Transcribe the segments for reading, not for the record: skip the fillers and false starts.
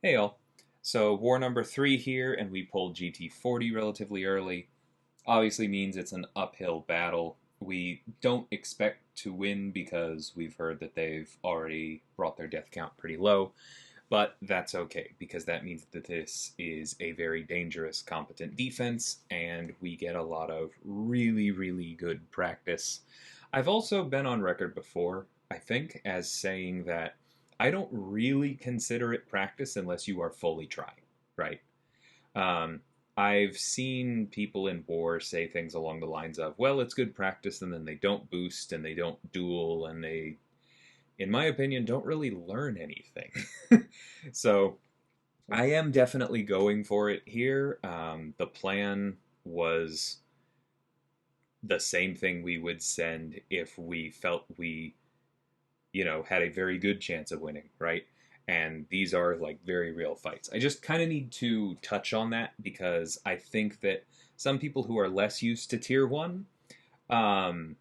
Hey all. So war number 3 here, and we pulled GT40 relatively early. Obviously means it's an uphill battle. We don't expect to win because we've heard that they've already brought their death count pretty low, but that's okay because that means that this is a very dangerous, competent defense, and we get a lot of really, really good practice. I've also been on record before, I think, as saying that I don't really consider it practice unless you are fully trying, right? Um, I've seen people in war say things along the lines of, well, it's good practice, and then they don't boost and they don't duel, and they, in my opinion, don't really learn anything. So I am definitely going for it here. The plan was the same thing we would send if we felt we had a very good chance of winning, right? And these are like very real fights. I just kind of need to touch on that because I think that some people who are less used to tier one um,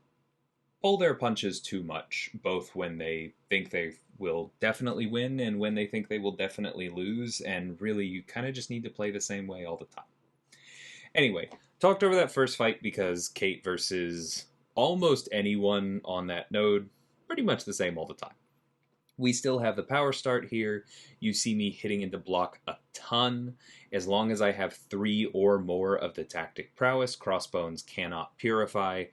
pull their punches too much, both when they think they will definitely win and when they think they will definitely lose. And really, you kind of just need to play the same way all the time. Anyway, talked over that first fight because Kate versus almost anyone on that node, pretty much the same all the time. We still have the power start here. You see me hitting into block a ton. As long as I have 3 or more of the tactic prowess, Crossbones cannot purify.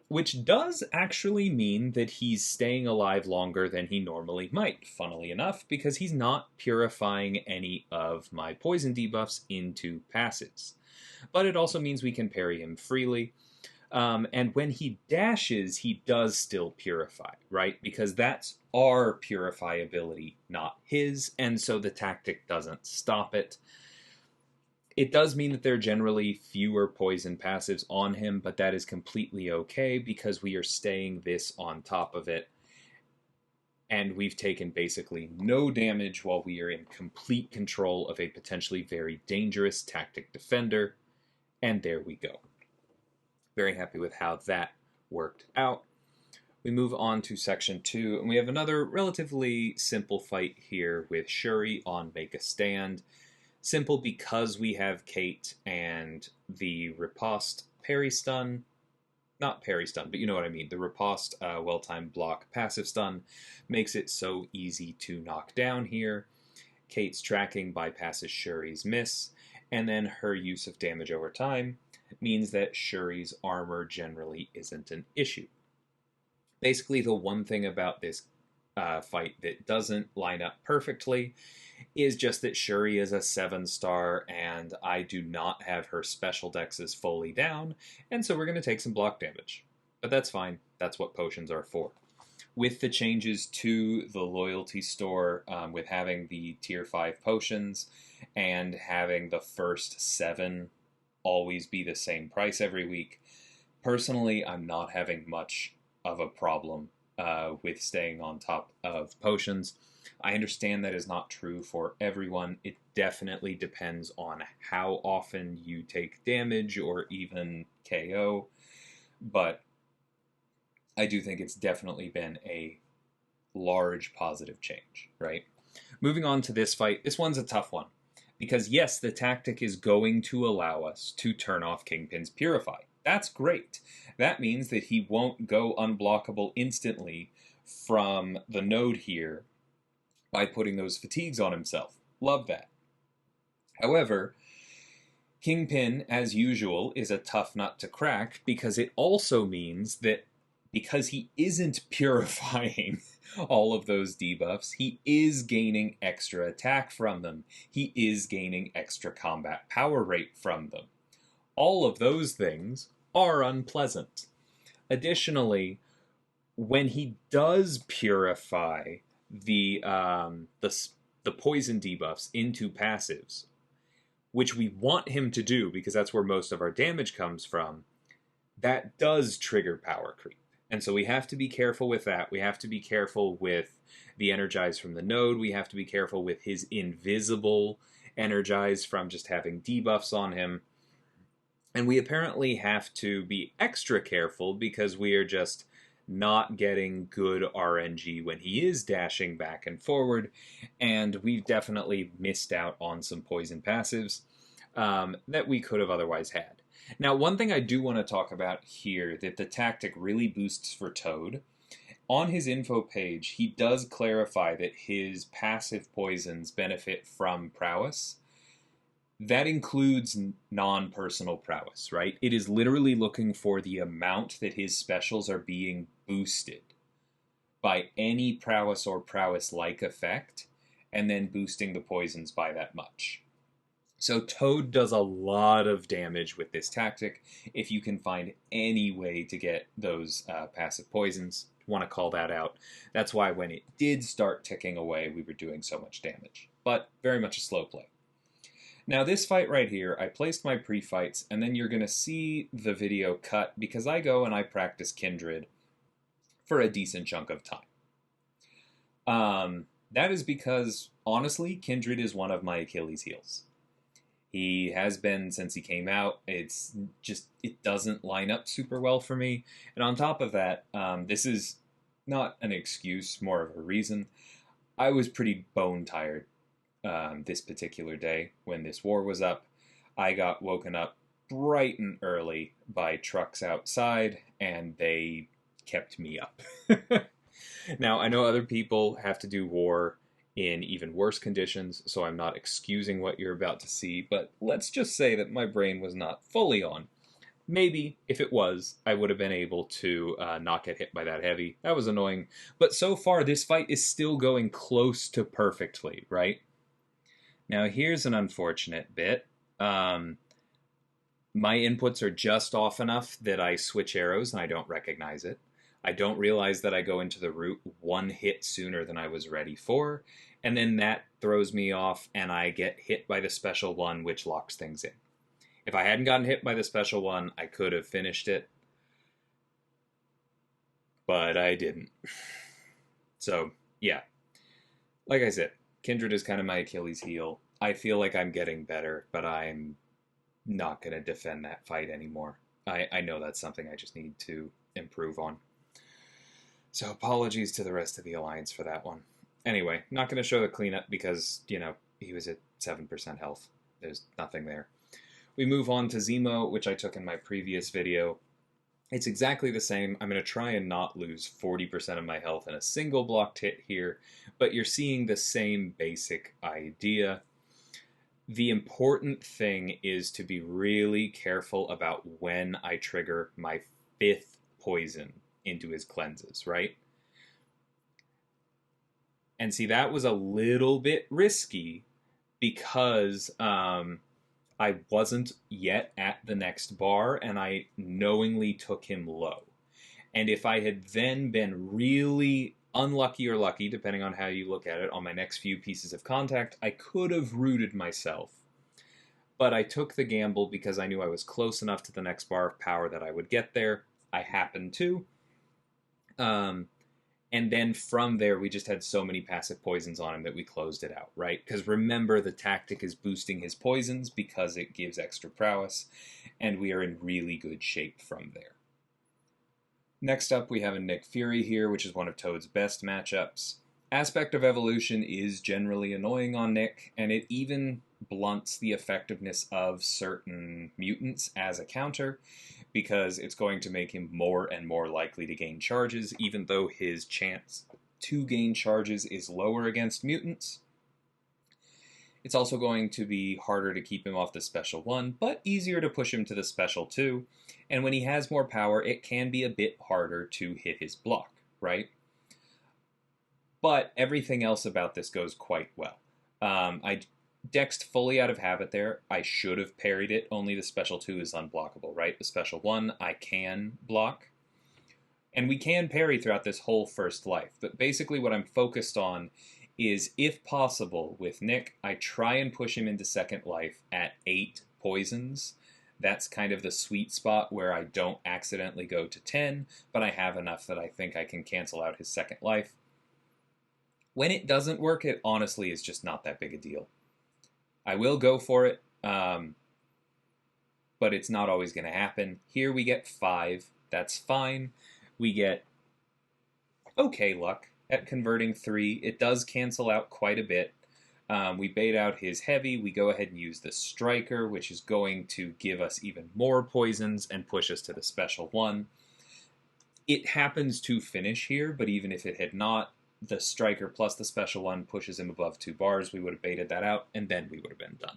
Which does actually mean that he's staying alive longer than he normally might, funnily enough, because he's not purifying any of my poison debuffs into passives. But it also means we can parry him freely. And when he dashes, he does still purify, right? Because that's our purify ability, not his, and so the tactic doesn't stop it. It does mean that there are generally fewer poison passives on him, but that is completely okay because we are staying this on top of it. And we've taken basically no damage while we are in complete control of a potentially very dangerous tactic defender. And there we go. Very happy with how that worked out. We move on to section 2, and we have another relatively simple fight here with Shuri on Make a Stand. Simple because we have Kate and the riposte parry stun. Not parry stun, but you know what I mean. The riposte well-timed block passive stun makes it so easy to knock down here. Kate's tracking bypasses Shuri's miss, and then her use of damage over time means that Shuri's armor generally isn't an issue. Basically, the one thing about this fight that doesn't line up perfectly is just that Shuri is a 7-star, and I do not have her special dexes fully down, and so we're going to take some block damage. But that's fine. That's what potions are for. With the changes to the loyalty store, with having the tier 5 potions, and having the first 7 always be the same price every week, personally, I'm not having much of a problem with staying on top of potions. I understand that is not true for everyone. It definitely depends on how often you take damage or even KO, but I do think it's definitely been a large positive change, right? Moving on to this fight, this one's a tough one. Because yes, the tactic is going to allow us to turn off Kingpin's Purify. That's great. That means that he won't go unblockable instantly from the node here by putting those fatigues on himself. Love that. However, Kingpin, as usual, is a tough nut to crack because it also means that because he isn't purifying all of those debuffs, he is gaining extra attack from them. He is gaining extra combat power rate from them. All of those things are unpleasant. Additionally, when he does purify the poison debuffs into passives, which we want him to do because that's where most of our damage comes from, that does trigger power creep. And so we have to be careful with that. We have to be careful with the energize from the node. We have to be careful with his invisible energize from just having debuffs on him. And we apparently have to be extra careful because we are just not getting good RNG when he is dashing back and forward, and we've definitely missed out on some poison passives that we could have otherwise had. Now, one thing I do want to talk about here that the tactic really boosts for Toad, on his info page, he does clarify that his passive poisons benefit from prowess. That includes non-personal prowess, right? It is literally looking for the amount that his specials are being boosted by any prowess or prowess-like effect, and then boosting the poisons by that much. So Toad does a lot of damage with this tactic. If you can find any way to get those passive poisons, want to call that out. That's why when it did start ticking away, we were doing so much damage. But very much a slow play. Now this fight right here, I placed my pre-fights, and then you're going to see the video cut because I go and I practice Kindred for a decent chunk of time. That is because, honestly, Kindred is one of my Achilles' heels. He has been since he came out. It's just, it doesn't line up super well for me. And on top of that, this is not an excuse, more of a reason. I was pretty bone tired this particular day when this war was up. I got woken up bright and early by trucks outside, and they kept me up. Now, I know other people have to do war in even worse conditions, so I'm not excusing what you're about to see, but let's just say that my brain was not fully on. Maybe, if it was, I would have been able to not get hit by that heavy. That was annoying. But so far, this fight is still going close to perfectly, right? Now, here's an unfortunate bit. My inputs are just off enough that I switch arrows and I don't recognize it. I don't realize that I go into the route one hit sooner than I was ready for, and then that throws me off and I get hit by the special one, which locks things in. If I hadn't gotten hit by the special one, I could have finished it, but I didn't. So, yeah. Like I said, Kindred is kind of my Achilles heel. I feel like I'm getting better, but I'm not going to defend that fight anymore. I know that's something I just need to improve on. So apologies to the rest of the Alliance for that one. Anyway, not going to show the cleanup because, you know, he was at 7% health. There's nothing there. We move on to Zemo, which I took in my previous video. It's exactly the same. I'm going to try and not lose 40% of my health in a single blocked hit here, but you're seeing the same basic idea. The important thing is to be really careful about when I trigger my 5th poison into his cleanses, right? And see, that was a little bit risky because I wasn't yet at the next bar, and I knowingly took him low. And if I had then been really unlucky or lucky, depending on how you look at it, on my next few pieces of contact, I could have rooted myself. But I took the gamble because I knew I was close enough to the next bar of power that I would get there. I happened to. And then from there, we just had so many passive poisons on him that we closed it out, right? Because remember, the tactic is boosting his poisons because it gives extra prowess, and we are in really good shape from there. Next up, we have a Nick Fury here, which is one of Toad's best matchups. Aspect of Evolution is generally annoying on Nick, and it even blunts the effectiveness of certain mutants as a counter, because it's going to make him more and more likely to gain charges, even though his chance to gain charges is lower against mutants. It's also going to be harder to keep him off the special 1, but easier to push him to the special 2, and when he has more power, it can be a bit harder to hit his block, right? But everything else about this goes quite well. I dexed fully out of habit there. I should have parried it, only the special 2 is unblockable, right? The special 1 I can block. And we can parry throughout this whole first life, but basically what I'm focused on is, if possible, with Nick, I try and push him into second life at 8 poisons. That's kind of the sweet spot where I don't accidentally go to 10, but I have enough that I think I can cancel out his second life. When it doesn't work, it honestly is just not that big a deal. I will go for it, but it's not always going to happen. Here we get 5. That's fine. We get okay luck at converting 3. It does cancel out quite a bit. We bait out his heavy, we go ahead and use the striker, which is going to give us even more poisons and push us to the special 1. It happens to finish here, but even if it had not, the striker plus the special 1 pushes him above 2 bars. We would have baited that out, and then we would have been done.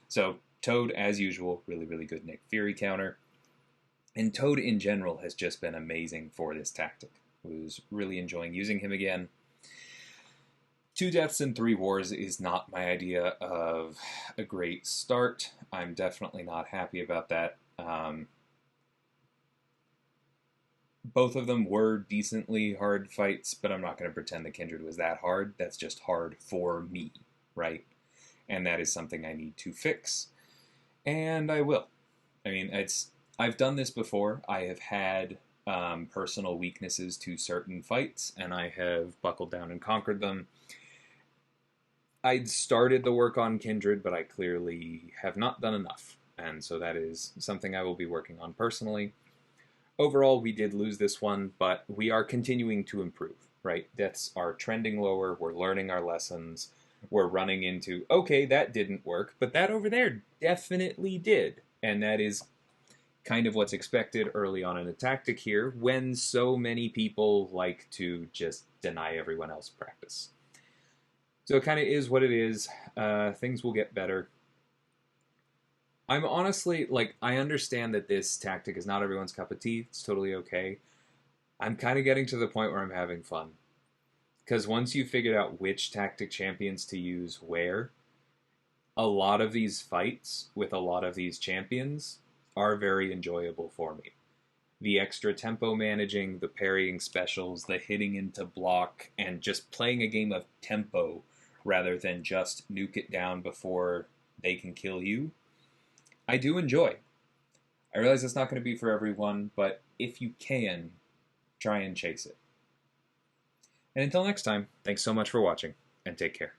So Toad, as usual, really, really good Nick Fury counter. And Toad in general has just been amazing for this tactic. I was really enjoying using him again. 2 deaths and 3 wars is not my idea of a great start. I'm definitely not happy about that. Both of them were decently hard fights, but I'm not going to pretend the Kindred was that hard. That's just hard for me, right? And that is something I need to fix. And I will. I mean, I've done this before. I have had personal weaknesses to certain fights, and I have buckled down and conquered them. I'd started the work on Kindred, but I clearly have not done enough. And so that is something I will be working on personally. Overall, we did lose this one, but we are continuing to improve, right? Deaths are trending lower. We're learning our lessons. We're running into, okay, that didn't work, but that over there definitely did. And that is kind of what's expected early on in a tactic here when so many people like to just deny everyone else practice. So it kind of is what it is. Things will get better. I'm honestly, I understand that this tactic is not everyone's cup of tea. It's totally okay. I'm kind of getting to the point where I'm having fun. Because once you've figured out which tactic champions to use where, a lot of these fights with a lot of these champions are very enjoyable for me. The extra tempo managing, the parrying specials, the hitting into block, and just playing a game of tempo rather than just nuke it down before they can kill you, I do enjoy. I realize it's not going to be for everyone, but if you can, try and chase it. And until next time, thanks so much for watching, and take care.